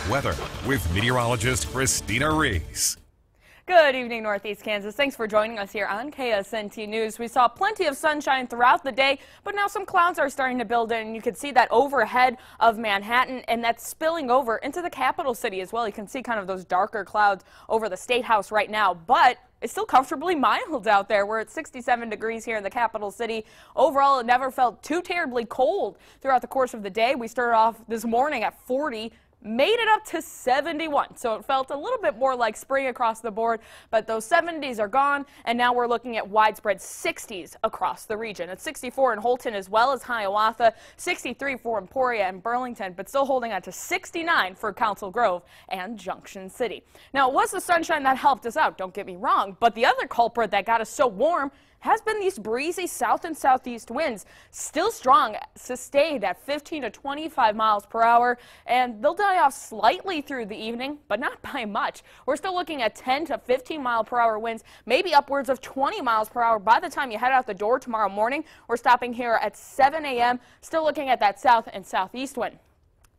weather with meteorologist Christina Reese. Good evening, Northeast Kansas. Thanks for joining us here on KSNT News. We saw plenty of sunshine throughout the day, but now some clouds are starting to build in. You can see that overhead of Manhattan, and that's spilling over into the capital city as well. You can see kind of those darker clouds over the State House right now, but it's still comfortably mild out there. We're at 67 degrees here in the capital city. Overall, it never felt too terribly cold throughout the course of the day. We started off this morning at 40. Made it up to 71, so it felt a little bit more like spring across the board, but those 70s are gone, and now we're looking at widespread 60s across the region. It's 64 in Holton as well as Hiawatha, 63 for Emporia and Burlington, but still holding on to 69 for Council Grove and Junction City. Now, it was the sunshine that helped us out, don't get me wrong, but the other culprit that got us so warm has been these breezy south and southeast winds, still strong, sustained at 15 to 25 miles per hour, and they'll die off slightly through the evening, but not by much. We're still looking at 10 to 15 mile per hour winds, maybe upwards of 20 miles per hour by the time you head out the door tomorrow morning. We're stopping here at 7 a.m., still looking at that south and southeast wind.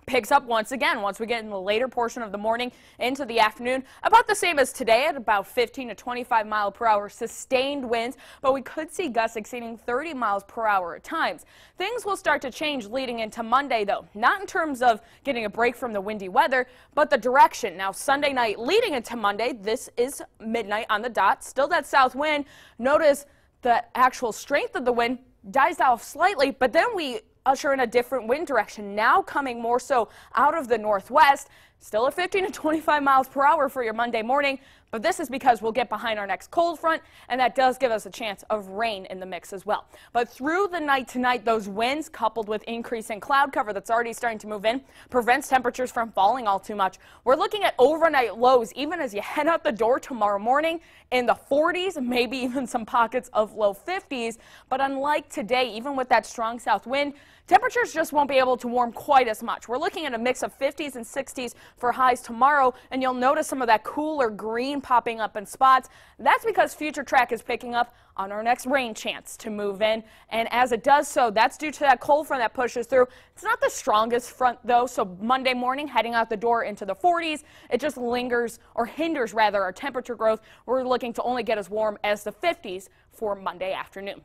Picks up once again once we get in the later portion of the morning into the afternoon. About the same as today at about 15 to 25 mile per hour sustained winds, but we could see gusts exceeding 30 miles per hour at times. Things will start to change leading into Monday, though, not in terms of getting a break from the windy weather, but the direction. Now, Sunday night leading into Monday, this is midnight on the dot, still that south wind. Notice the actual strength of the wind dies off slightly, but then we usher in a different wind direction, now coming more so out of the northwest. Still at 15 to 25 miles per hour for your Monday morning, but this is because we'll get behind our next cold front, and that does give us a chance of rain in the mix as well. But through the night tonight, those winds coupled with increasing cloud cover that's already starting to move in prevents temperatures from falling all too much. We're looking at overnight lows even as you head out the door tomorrow morning in the 40s, maybe even some pockets of low 50s. But unlike today, even with that strong south wind, temperatures just won't be able to warm quite as much. We're looking at a mix of 50s and 60s for highs tomorrow, and you'll notice some of that cooler green popping up in spots. That's because future track is picking up on our next rain chance to move in, and as it does so, that's due to that cold front that pushes through. It's not the strongest front though, so Monday morning heading out the door into the 40s, it just lingers or hinders rather our temperature growth. We're looking to only get as warm as the 50s for Monday afternoon.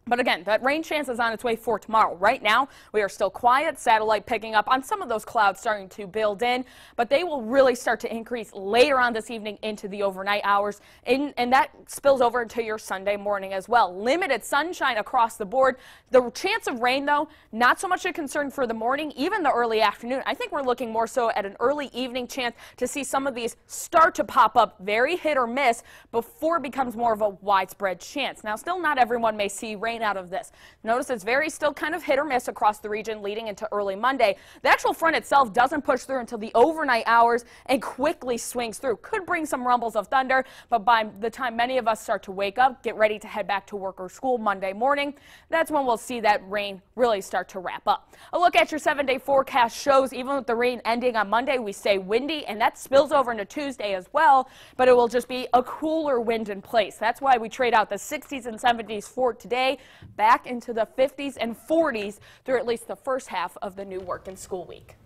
But again, that rain chance is on its way for tomorrow. Right now, we are still quiet, satellite picking up on some of those clouds starting to build in, but they will really start to increase later on this evening into the overnight hours, and that spills over into your Sunday morning as well. Limited sunshine across the board. The chance of rain, though, not so much a concern for the morning, even the early afternoon. I think we're looking more so at an early evening chance to see some of these start to pop up, very hit or miss, before it becomes more of a widespread chance. Now, still not everyone may see rain out of this. Notice it's very still kind of hit or miss across the region leading into early Monday. The actual front itself doesn't push through until the overnight hours and quickly swings through. Could bring some rumbles of thunder, but by the time many of us start to wake up, get ready to head back to work or school Monday morning, that's when we'll see that rain really start to wrap up. A look at your 7-day forecast shows even with the rain ending on Monday, we stay windy, and that spills over into Tuesday as well, but it will just be a cooler wind in place. That's why we trade out the 60s and 70s for today back into the 50s and 40s through at least the first half of the new work and school week.